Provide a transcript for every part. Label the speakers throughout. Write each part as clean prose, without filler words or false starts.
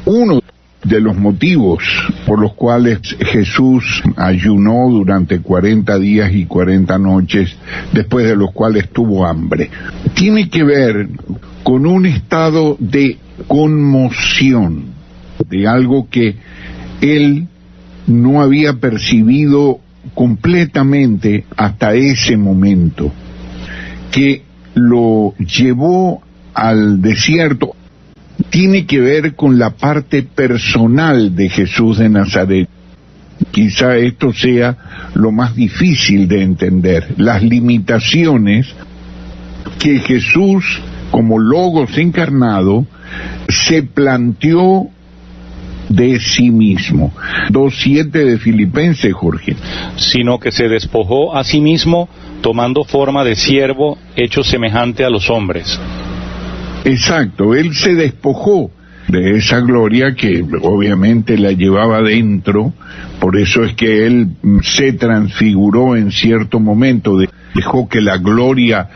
Speaker 1: Uno de los motivos por los cuales Jesús ayunó durante 40 días y 40 noches, después de los cuales tuvo hambre, tiene que ver con un estado de conmoción, de algo que él no había percibido completamente hasta ese momento, que lo llevó al desierto. Tiene que ver con la parte personal de Jesús de Nazaret. Quizá esto sea lo más difícil de entender, las limitaciones que Jesús, como Logos encarnado, se planteó de sí mismo. 2:7 de Filipenses, Jorge.
Speaker 2: Sino que se despojó a sí mismo, tomando forma de siervo, hecho semejante a los hombres.
Speaker 1: Exacto, él se despojó de esa gloria que obviamente la llevaba dentro, por eso es que él se transfiguró en cierto momento, dejó que la gloria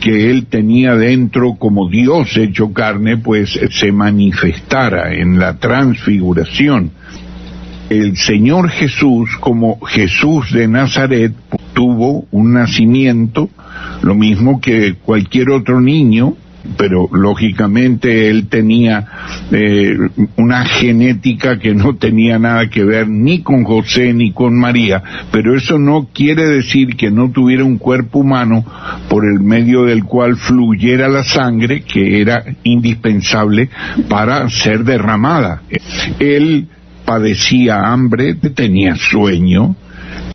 Speaker 1: que él tenía dentro como Dios hecho carne, pues se manifestara en la transfiguración. El Señor Jesús, como Jesús de Nazaret, tuvo un nacimiento, lo mismo que cualquier otro niño, pero lógicamente él tenía una genética que no tenía nada que ver ni con José ni con María, pero eso no quiere decir que no tuviera un cuerpo humano por el medio del cual fluyera la sangre que era indispensable para ser derramada. Él padecía hambre, tenía sueño,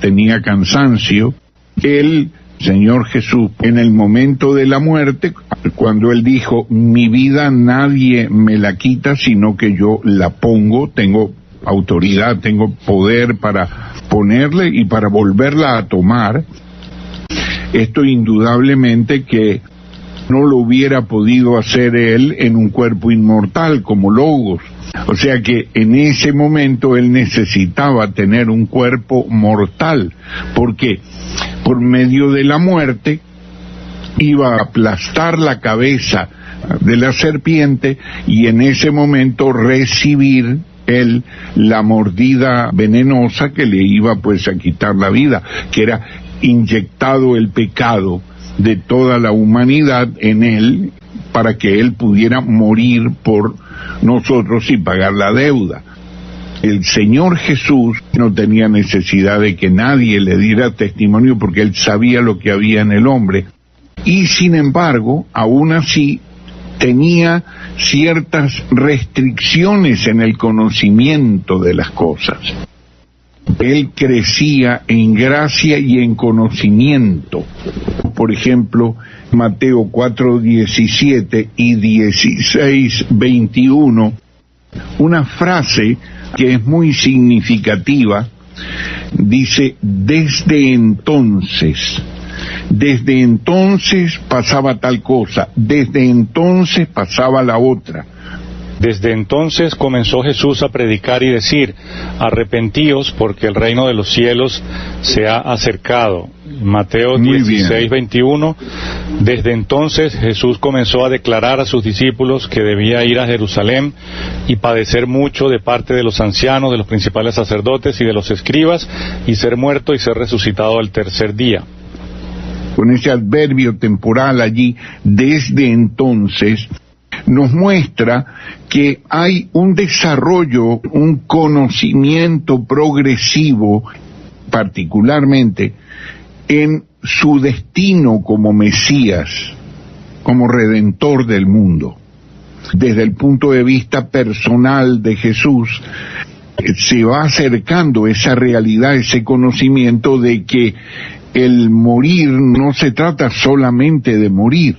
Speaker 1: tenía cansancio. Él, Señor Jesús, en el momento de la muerte, cuando él dijo, mi vida nadie me la quita, sino que yo la pongo, tengo autoridad, tengo poder para ponerle y para volverla a tomar, esto indudablemente que no lo hubiera podido hacer él en un cuerpo inmortal como Logos. O sea que en ese momento él necesitaba tener un cuerpo mortal, porque por medio de la muerte iba a aplastar la cabeza de la serpiente y en ese momento recibir él la mordida venenosa que le iba pues a quitar la vida, que era inyectado el pecado de toda la humanidad en él para que él pudiera morir por nosotros y pagar la deuda. El Señor Jesús no tenía necesidad de que nadie le diera testimonio porque él sabía lo que había en el hombre. Y sin embargo, aún así, tenía ciertas restricciones en el conocimiento de las cosas. Él crecía en gracia y en conocimiento. Por ejemplo, Mateo 4:17 y 16:21, una frase que es muy significativa, dice, desde entonces pasaba tal cosa, desde entonces pasaba la otra.
Speaker 2: Desde entonces comenzó Jesús a predicar y decir, arrepentíos porque el reino de los cielos se ha acercado. Mateo 16:21. Desde entonces Jesús comenzó a declarar a sus discípulos que debía ir a Jerusalén y padecer mucho de parte de los ancianos, de los principales sacerdotes y de los escribas, y ser muerto y ser resucitado al tercer día.
Speaker 1: Con ese adverbio temporal allí, desde entonces, nos muestra que hay un desarrollo, un conocimiento progresivo, particularmente en su destino como Mesías, como Redentor del mundo. Desde el punto de vista personal de Jesús, se va acercando esa realidad, ese conocimiento de que el morir no se trata solamente de morir,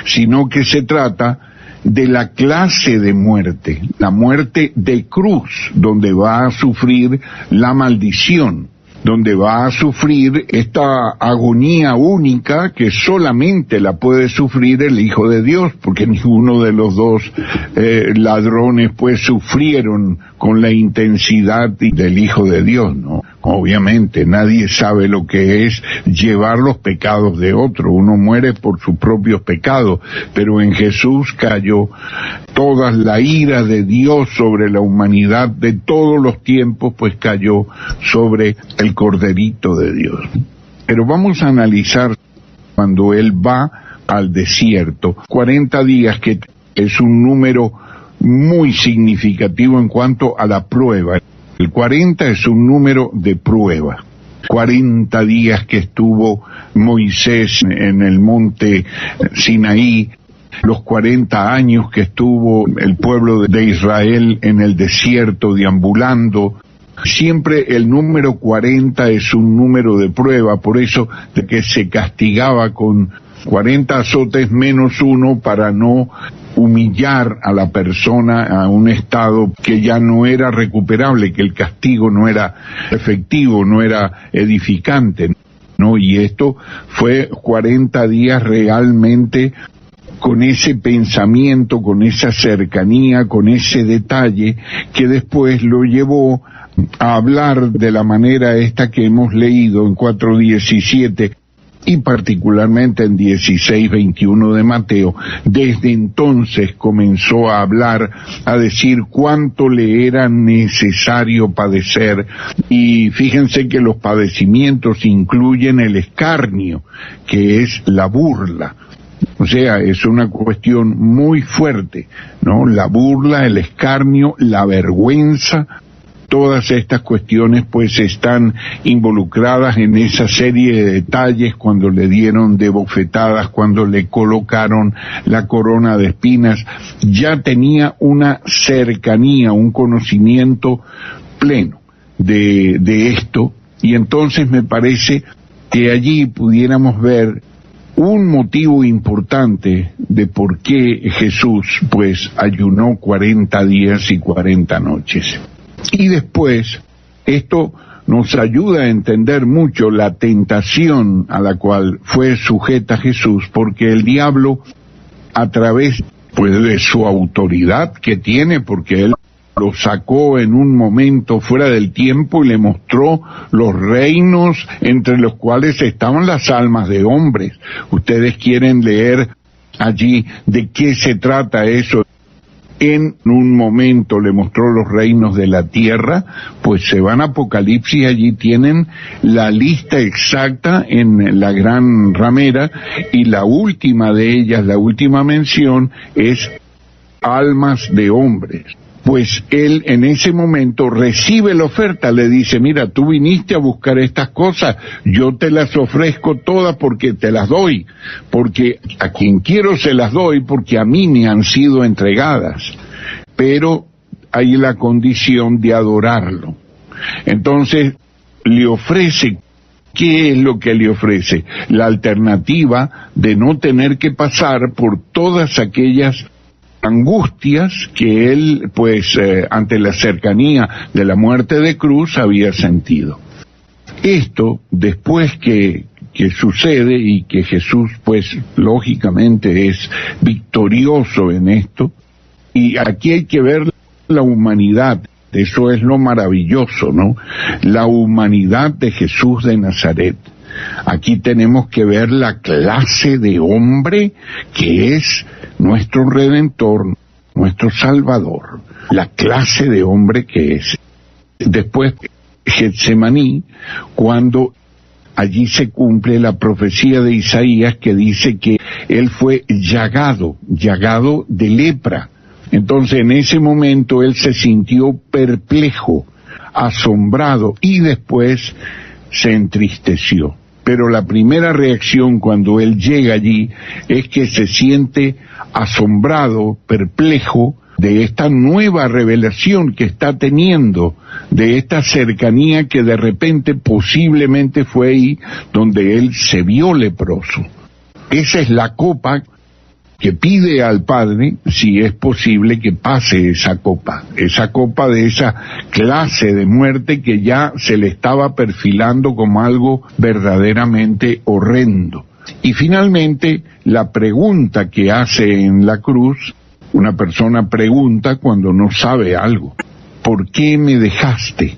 Speaker 1: sino que se trata de la clase de muerte, la muerte de cruz, donde va a sufrir la maldición, donde va a sufrir esta agonía única que solamente la puede sufrir el Hijo de Dios, porque ninguno de los dos ladrones pues sufrieron con la intensidad del Hijo de Dios, ¿no? Obviamente, nadie sabe lo que es llevar los pecados de otro. Uno muere por sus propios pecados, pero en Jesús cayó toda la ira de Dios sobre la humanidad de todos los tiempos, pues cayó sobre el Corderito de Dios. Pero vamos a analizar cuando Él va al desierto, 40 días, que es un número muy significativo en cuanto a la prueba. El 40 es un número de prueba. 40 días que estuvo Moisés en el monte Sinaí, los 40 años que estuvo el pueblo de Israel en el desierto deambulando. Siempre el número 40 es un número de prueba, por eso de que se castigaba con 40 azotes menos uno para no humillar a la persona a un estado que ya no era recuperable, que el castigo no era efectivo, no era edificante, ¿no? Y esto fue 40 días realmente con ese pensamiento, con esa cercanía, con ese detalle que después lo llevó a hablar de la manera esta que hemos leído en 4:17 y particularmente en 16:21 de Mateo. Desde entonces comenzó a hablar, a decir cuánto le era necesario padecer, y fíjense que los padecimientos incluyen el escarnio, que es la burla. O sea, es una cuestión muy fuerte, ¿no? La burla, el escarnio, la vergüenza. Todas estas cuestiones pues están involucradas en esa serie de detalles, cuando le dieron de bofetadas, cuando le colocaron la corona de espinas. Ya tenía una cercanía, un conocimiento pleno de esto, y entonces me parece que allí pudiéramos ver un motivo importante de por qué Jesús pues ayunó 40 días y 40 noches. Y después, esto nos ayuda a entender mucho la tentación a la cual fue sujeta Jesús, porque el diablo, a través pues de su autoridad que tiene, porque él lo sacó en un momento fuera del tiempo y le mostró los reinos entre los cuales estaban las almas de hombres. Ustedes quieren leer allí de qué se trata eso. En un momento le mostró los reinos de la tierra, pues se van a Apocalipsis, allí tienen la lista exacta en la gran ramera, y la última de ellas, la última mención, es almas de hombres. Pues él en ese momento recibe la oferta, le dice, mira, tú viniste a buscar estas cosas, yo te las ofrezco todas porque te las doy, porque a quien quiero se las doy, porque a mí me han sido entregadas, pero hay la condición de adorarlo. Entonces le ofrece, ¿qué es lo que le ofrece? La alternativa de no tener que pasar por todas aquellas angustias que él, pues, ante la cercanía de la muerte de cruz había sentido. Esto, después que sucede y que Jesús, pues, lógicamente es victorioso en esto, y aquí hay que ver la humanidad, eso es lo maravilloso, ¿no? La humanidad de Jesús de Nazaret. Aquí tenemos que ver la clase de hombre que es nuestro Redentor, nuestro Salvador, la clase de hombre que es. Después, Getsemaní, cuando allí se cumple la profecía de Isaías que dice que él fue llagado de lepra. Entonces en ese momento él se sintió perplejo, asombrado, y después se entristeció. Pero la primera reacción cuando él llega allí es que se siente asombrado, perplejo de esta nueva revelación que está teniendo, de esta cercanía que de repente posiblemente fue ahí donde él se vio leproso. Esa es la copa que pide al Padre, si es posible, que pase esa copa de esa clase de muerte que ya se le estaba perfilando como algo verdaderamente horrendo. Y finalmente, la pregunta que hace en la cruz, una persona pregunta cuando no sabe algo, ¿por qué me dejaste?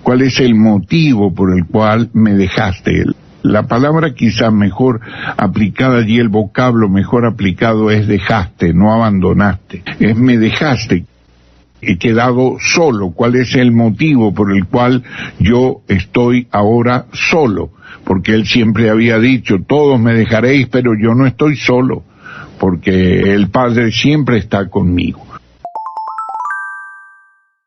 Speaker 1: ¿Cuál es el motivo por el cual me dejaste? La palabra quizás mejor aplicada allí, el vocablo mejor aplicado es dejaste, no abandonaste. Es me dejaste, he quedado solo. ¿Cuál es el motivo por el cual yo estoy ahora solo? Porque él siempre había dicho, todos me dejaréis, pero yo no estoy solo, porque el Padre siempre está conmigo.